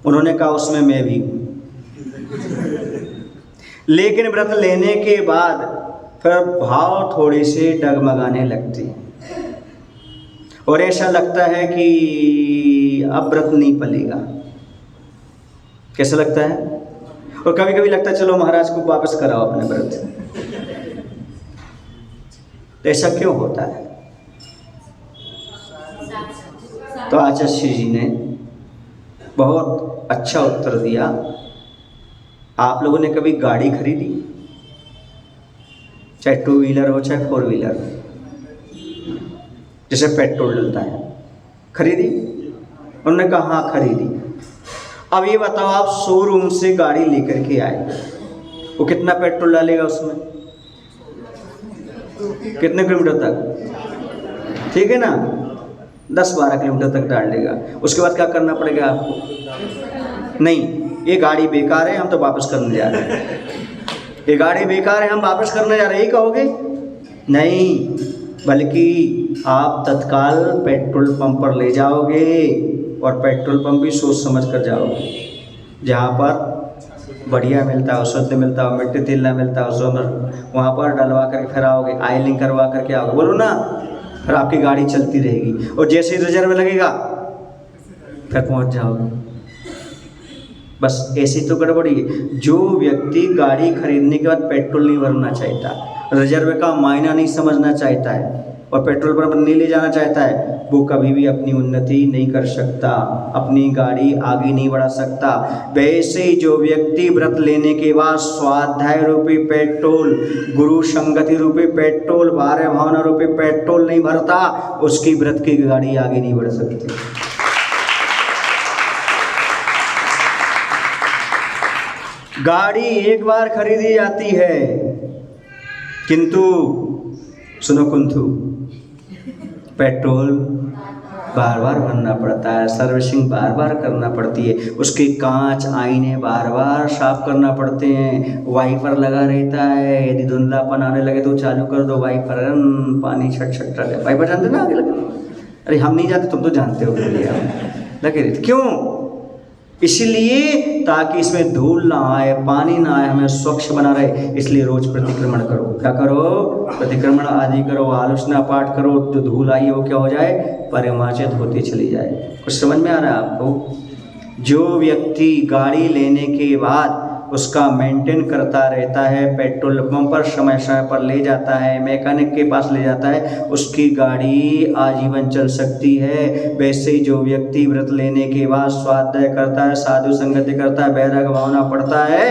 उन्होंने कहा, उसमें मैं भी हूँ। लेकिन व्रत लेने के बाद फिर भाव थोड़े से डगमगाने लगते हैं और ऐसा लगता है कि अब व्रत नहीं पलेगा। कैसा लगता है? और कभी कभी लगता है चलो महाराज को वापस कराओ अपने व्रत। तो ऐसा क्यों होता है? तो आचार्य श्री जी ने बहुत अच्छा उत्तर दिया। आप लोगों ने कभी गाड़ी खरीदी, चाहे टू व्हीलर हो चाहे फोर व्हीलर, जैसे पेट्रोल डलता है, खरीदी? उन्होंने कहा हाँ खरीदी। अब ये बताओ, आप शोरूम से गाड़ी लेकर के आए, वो कितना पेट्रोल डालेगा उसमें? कितने किलोमीटर तक? ठीक है ना, 10-12 किलोमीटर तक डाल देगा। उसके बाद क्या करना पड़ेगा आपको? नहीं, ये गाड़ी बेकार है, हम तो वापस करने जा रहे हैं। ये गाड़ी बेकार है, हम वापस करने जा रहे हैं, यही कहोगे? नहीं, बल्कि आप तत्काल पेट्रोल पंप पर ले जाओगे और पेट्रोल पंप भी सोच समझ कर जाओगे, जहाँ पर बढ़िया मिलता है, शुद्ध मिलता है, मिट्टी तेल ना मिलता है, उसमें वहाँ पर डलवा करके फिर आओगे, ऑयलिंग करवा करके आओगे, बोलो ना, फिर आपकी गाड़ी चलती रहेगी। और जैसे ही रिजर्व लगेगा फिर पहुँच जाओगे। बस ऐसी तो गड़बड़ी है। जो व्यक्ति गाड़ी खरीदने के बाद पेट्रोल नहीं भरना चाहता, रिजर्व का मायना नहीं समझना चाहता है और पेट्रोल पंप नहीं ले जाना चाहता है, वो कभी भी अपनी उन्नति नहीं कर सकता, अपनी गाड़ी आगे नहीं बढ़ा सकता। वैसे ही जो व्यक्ति व्रत लेने के बाद स्वाध्याय रूपी पेट्रोल, गुरु संगति रूपी पेट्रोल, 12 भावना रूपी पेट्रोल नहीं भरता, उसकी व्रत की गाड़ी आगे नहीं बढ़ सकती। गाड़ी एक बार खरीदी जाती है, किंतु सुनो कुंथु, पेट्रोल बार बार भरना पड़ता है, सर्विसिंग बार बार करना पड़ती है, उसके कांच आईने बार बार साफ करना पड़ते हैं, वाइपर लगा रहता है, यदि धुंधलापन आने लगे तो चालू कर दो वाइपर, पानी छट छट रहे। वाइपर जानते ना आगे लगे? अरे हम नहीं जानते, तुम तो जानते हो भैया, लगे रहते। क्यों? इसलिए ताकि इसमें धूल ना आए, पानी ना आए, हमें स्वच्छ बना रहे। इसलिए रोज प्रतिक्रमण करो। क्या करो? प्रतिक्रमण आदि करो, आलोचना पाठ करो, तो धूल आई वो क्या हो जाए? परिमार्जित होती चली जाए। कुछ समझ में आ रहा है आपको? जो व्यक्ति गाड़ी लेने के बाद उसका मेंटेन करता रहता है, पेट्रोल पंप पर समय समय पर ले जाता है, मैकेनिक के पास ले जाता है, उसकी गाड़ी आजीवन चल सकती है। वैसे ही जो व्यक्ति व्रत लेने के बाद स्वाध्याय करता है, साधु संगति करता है, वैराग्य भावना पड़ता है,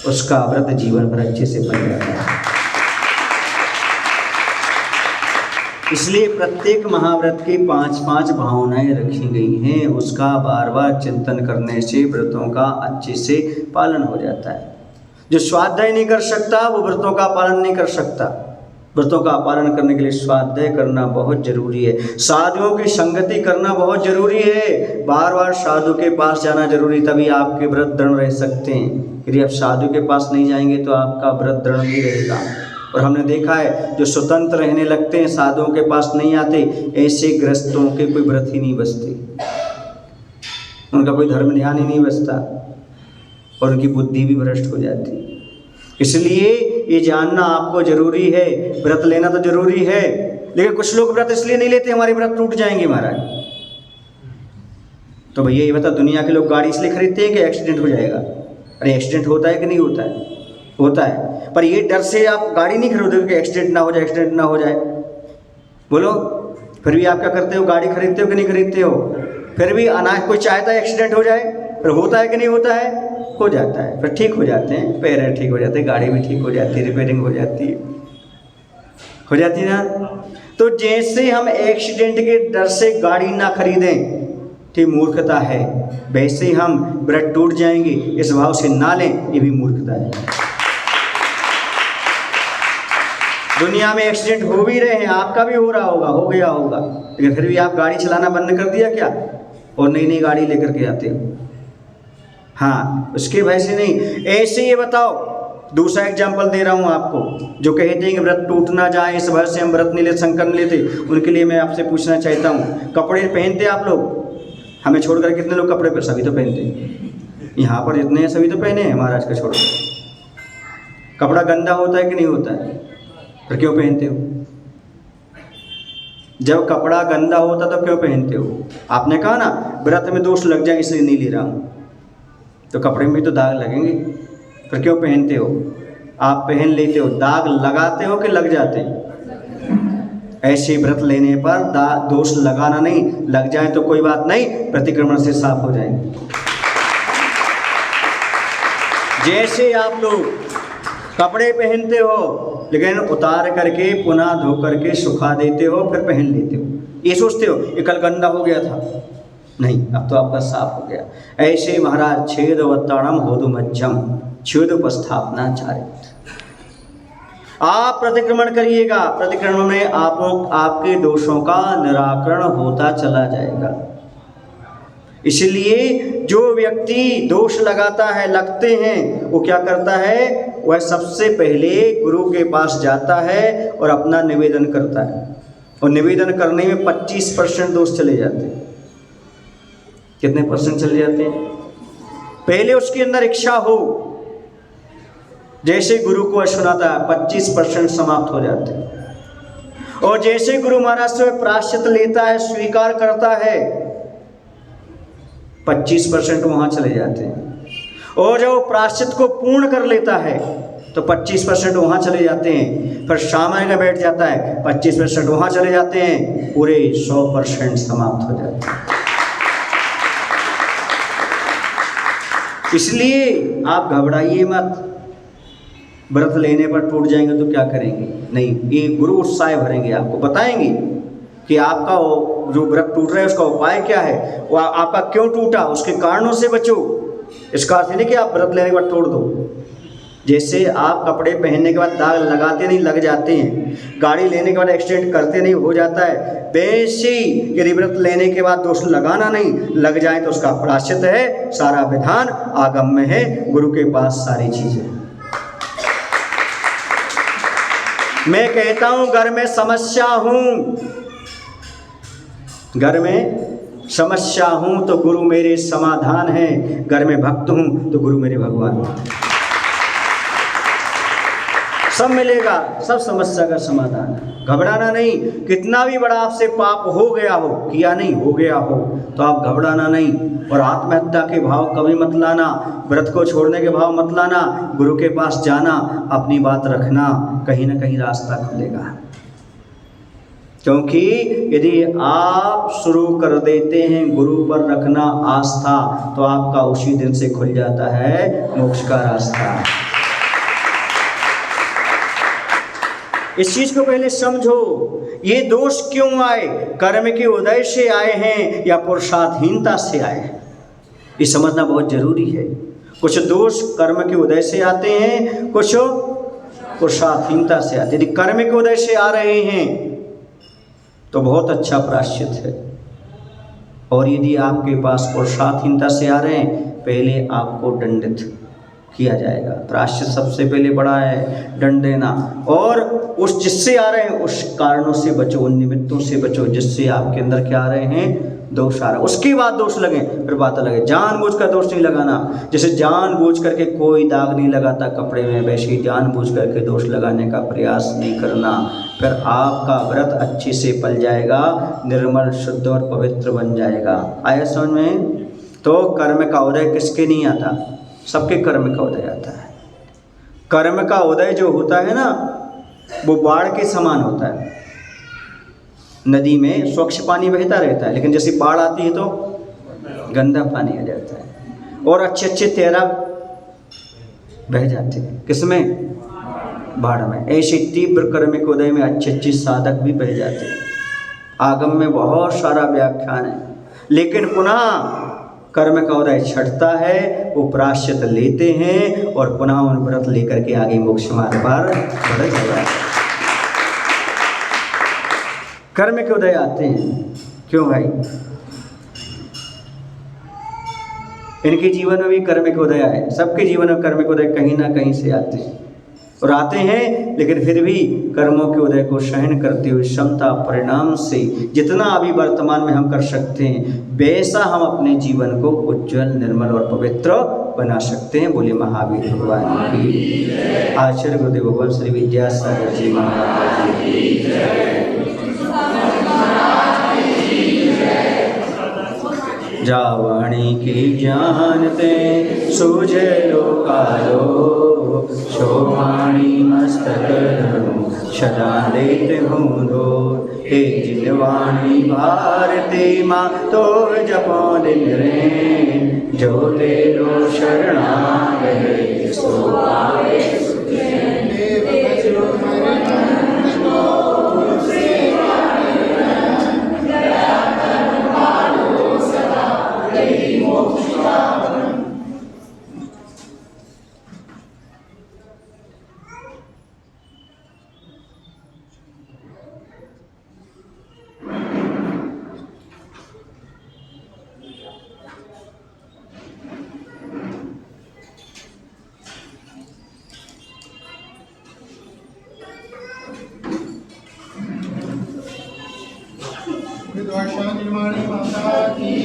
उसका व्रत जीवन भर अच्छे से बन जाता है। इसलिए प्रत्येक महाव्रत की 5-5 भावनाएं रखी गई हैं। उसका बार बार चिंतन करने से व्रतों का अच्छे से पालन हो जाता है। जो स्वाध्याय नहीं कर सकता वो व्रतों का पालन नहीं कर सकता। व्रतों का पालन करने के लिए स्वाध्याय करना बहुत जरूरी है, साधुओं की संगति करना बहुत जरूरी है, बार बार साधु के पास जाना जरूरी, तभी आपके व्रत दृढ़ रह सकते हैं। यदि आप साधु के पास नहीं जाएंगे तो आपका व्रत दृढ़ नहीं रहेगा। और हमने देखा है जो स्वतंत्र रहने लगते हैं, साधुओं के पास नहीं आते, ऐसे गृहस्थों के कोई व्रत ही नहीं बचते, उनका कोई धर्म ध्यान ही नहीं बचता और उनकी बुद्धि भी भ्रष्ट हो जाती। इसलिए ये जानना आपको जरूरी है, व्रत लेना तो जरूरी है, लेकिन कुछ लोग व्रत इसलिए नहीं लेते हमारे व्रत टूट जाएंगे महाराज। तो भैया ये बता, दुनिया के लोग गाड़ी इसलिए खरीदते हैं कि एक्सीडेंट हो जाएगा। अरे एक्सीडेंट होता है कि नहीं होता है? होता है, पर ये डर से आप गाड़ी नहीं खरीदोगे कि एक्सीडेंट ना हो जाए, एक्सीडेंट ना हो जाए। बोलो, फिर भी आप क्या करते हो? गाड़ी खरीदते हो कि नहीं खरीदते हो? फिर भी अनाज कोई चाहता है एक्सीडेंट हो जाए, फिर होता है कि नहीं होता है? हो जाता है, फिर ठीक हो जाते हैं, पैर ठीक हो जाते हैं, गाड़ी भी ठीक हो जाती है, रिपेयरिंग हो जाती है ना। तो जैसे हम एक्सीडेंट के डर से गाड़ी ना खरीदें, ठीक मूर्खता है, वैसे ही हम व्रत टूट जाएंगे इस भाव से ना लें, ये भी मूर्खता है। दुनिया में एक्सीडेंट हो भी रहे हैं, आपका भी हो रहा होगा, हो गया होगा, लेकिन फिर भी आप गाड़ी चलाना बंद कर दिया क्या? और नई नई गाड़ी लेकर के आते हो। हाँ, उसके भय से नहीं। ऐसे ये बताओ, दूसरा एग्जाम्पल दे रहा हूँ आपको, जो कहते हैं कि व्रत टूट ना जाए इस भय से हम व्रत नहीं ले, संकल्प नहीं लेते, उनके लिए मैं आपसे पूछना चाहता हूँ, कपड़े पहनते आप लोग? हमें छोड़कर कितने लोग कपड़े पर? सभी तो पहनते हैं, यहाँ पर जितने हैं सभी तो पहने हैं, महाराज का छोड़ो। कपड़ा गंदा होता है कि नहीं होता है? फिर क्यों पहनते हो? जब कपड़ा गंदा होता तो क्यों पहनते हो? आपने कहा ना व्रत में दोष लग जाए इसलिए नहीं ले रहा हूँ, तो कपड़े में तो दाग लगेंगे, फिर क्यों पहनते हो? आप पहन लेते हो, दाग लगाते हो कि लग जाते हैं? ऐसे व्रत लेने पर दोष लगाना नहीं, लग जाए तो कोई बात नहीं, प्रतिक्रमण से साफ हो जाएंगे। जैसे आप लोग कपड़े पहनते हो लेकिन उतार करके पुनः धो करके सुखा देते हो, फिर पहन लेते हो, ये सोचते हो ये कल गंदा हो गया था, नहीं अब तो आपका साफ हो गया। ऐसे महाराज छेदवत्ताणम होदुमज्जम छेदोपस्थापना चारित, आप प्रतिक्रमण करिएगा, प्रतिक्रमण में आपके दोषों का निराकरण होता चला जाएगा। इसलिए जो व्यक्ति दोष लगाता है, लगते हैं, वो क्या करता है? वह सबसे पहले गुरु के पास जाता है और अपना निवेदन करता है, और निवेदन करने में 25% दोष चले जाते हैं। कितने परसेंट चले जाते हैं? पहले उसके अंदर इच्छा हो, जैसे गुरु को सुनाता है 25% समाप्त हो जाते हैं। और जैसे गुरु महाराज से प्रायश्चित लेता है, स्वीकार करता है, 25% वहां चले जाते हैं। और जब वो प्रायश्चित को पूर्ण कर लेता है तो 25% वहां चले जाते हैं। फिर सामने का बैठ जाता है, 25% वहां चले जाते हैं, पूरे 100% समाप्त हो जाते हैं। इसलिए आप घबराइए मत, व्रत लेने पर टूट जाएंगे तो क्या करेंगे? नहीं, ये गुरु उत्साह भरेंगे, आपको बताएंगे कि आपका जो व्रत टूट रहा है उसका उपाय क्या है, वो आपका क्यों टूटा, उसके कारणों से बचो। इसका अर्थ नहीं कि आप व्रत लेने के बाद तोड़ दो। जैसे आप कपड़े पहनने के बाद दाग लगाते नहीं, लग जाते हैं, गाड़ी लेने के बाद एक्सीडेंट करते नहीं, हो जाता है, वैसे ही यदि व्रत लेने के बाद दोष लगाना नहीं, लग जाए तो उसका प्रायश्चित है। सारा विधान आगम में है, गुरु के पास सारी चीजें। मैं कहता हूं घर में समस्या हूं, घर में समस्या हूं तो गुरु मेरे समाधान है, घर में भक्त हूं तो गुरु मेरे भगवान हैं। सब मिलेगा, सब समस्या का समाधान है। घबराना नहीं। कितना भी बड़ा आपसे पाप हो गया हो, किया नहीं, हो गया हो, तो आप घबराना नहीं। और आत्महत्या के भाव कभी मत लाना, व्रत को छोड़ने के भाव मत लाना। गुरु के पास जाना, अपनी बात रखना, कहीं ना कहीं रास्ता खुलेगा। क्योंकि यदि आप शुरू कर देते हैं गुरु पर रखना आस्था, तो आपका उसी दिन से खुल जाता है मोक्ष का रास्ता। इस चीज को पहले समझो, ये दोष क्यों आए? कर्म के उदय से आए हैं या पुरुषार्थहीनता से आए हैं, ये समझना बहुत जरूरी है। कुछ दोष कर्म के उदय से आते हैं, कुछ पुरुषार्थहीनता से आते हैं। यदि कर्म के उदय से आ रहे हैं तो बहुत अच्छा प्रायश्चित है, और यदि आपके पास पुरुषार्थहीनता से आ रहे हैं, पहले आपको दंडित किया जाएगा। प्रायश्चित सबसे पहले बड़ा है, दंड देना। और उस जिससे आ रहे हैं उस कारणों से बचो, उन निमित्तों से बचो जिससे आपके अंदर क्या आ रहे हैं, दोष आ रहा है। उसके बाद दोष लगे फिर बात अलग है। जानबूझकर दोष नहीं लगाना। जैसे जानबूझ करके कोई दाग नहीं लगाता कपड़े में, वैसे ही जानबूझ करके दोष लगाने का प्रयास नहीं करना। फिर आपका व्रत अच्छे से पल जाएगा, निर्मल शुद्ध और पवित्र बन जाएगा। आया समझ में? तो कर्म का उदय किसके नहीं आता? सबके कर्म का उदय आता है। कर्म का उदय जो होता है ना, वो बाढ़ के समान होता है। नदी में स्वच्छ पानी बहता रहता है, लेकिन जैसे बाढ़ आती है तो गंदा पानी आ जाता है, और अच्छे अच्छे तैराक बह जाते हैं। किसमें? बाढ़ में। ऐसे तीव्र कर्म के उदय में अच्छे अच्छे साधक भी बह जाते हैं। आगम में बहुत सारा व्याख्यान है, लेकिन पुनः कर्म का उदय छटता है, वो प्रायश्चित लेते हैं और पुनः उन व्रत लेकर के आगे मोक्ष मार्ग पर बढ़ जाता है। कर्म के उदय आते हैं, क्यों भाई? इनके जीवन में भी कर्म के उदय आए। सबके जीवन में कर्म के उदय कहीं ना कहीं से आते हैं, और आते हैं, लेकिन फिर भी कर्मों के उदय को सहन करते हुए क्षमता परिणाम से जितना अभी वर्तमान में हम कर सकते हैं, वैसा हम अपने जीवन को उज्जवल, निर्मल और पवित्र बना सकते हैं। बोले महावीर भगवान की। आचार्य गुरुदेव भगवान श्री विद्यासागर जी महाराज की जय। जावाणी की जानते सूझे लोकालो, शोभाणी मस्तक धरो सदा देते हूँ दो। हे जिनवाणी भारती माँ तो जपो दिन रे, जो तेरो शरणागत सो पावे सुख चैन। निर्वाणी माता की